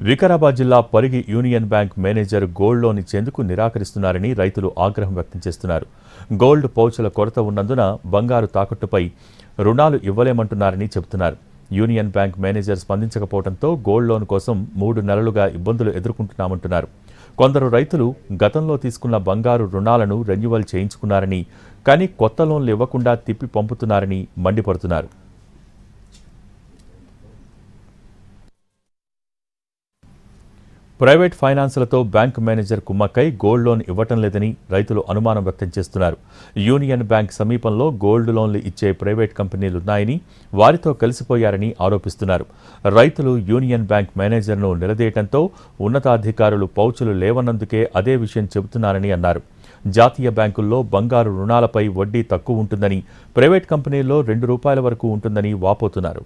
వికారాబాద్ జిల్లా Parigi union bank manager gold loan ఇచ్చేందుకు నిరాకరిస్తున్నారని రైతులు ఆగ్రహం వ్యక్తం చేస్తున్నారు. గోల్డ్ పౌచుల కొరత ఉన్నందున బంగారు తాకట్టుపై రుణాలు ఇవ్వలేమంటున్నారని చెబుతున్నారు. యూనియన్ బ్యాంక్ మేనేజర్ స్పందించకపోవడంతో గోల్డ్ లోన్ కోసం 3 నెలలుగా ఇబ్బందులు ఎదుర్కొంటున్నామంటున్నారు. కొందరు రైతులు గతంలో తీసుకున్న బంగారు రుణాలను రెన్యువల్ చేయించుకున్నారని, కానీ కొత్త లోన్లు ఇవ్వకుండా తిప్పి పంపుతున్నారని మండిపడుతున్నారు. ప్రైవేట్ ఫైనాన్సులతో బ్యాంకు మేనేజర్ కుమ్మక్కై గోల్డ్ లోన్ ఇవ్వటం లేదని రైతులు అనుమానం వ్యక్తం చేస్తున్నారు. యూనియన్ బ్యాంక్ సమీపంలో గోల్డ్ లోన్లు ఇచ్చే ప్రైవేట్ కంపెనీలున్నాయని, వారితో కలిసిపోయారని ఆరోపిస్తున్నారు. రైతులు యూనియన్ బ్యాంక్ మేనేజర్ను నిలదీయటంతో ఉన్నతాధికారులు పౌచులు లేవన్నందుకే అదే విషయం చెబుతున్నారని అన్నారు. జాతీయ బ్యాంకుల్లో బంగారు రుణాలపై వడ్డీ తక్కువ ఉంటుందని, ప్రైవేట్ కంపెనీల్లో ₹2 వరకు ఉంటుందని వాపోతున్నారు.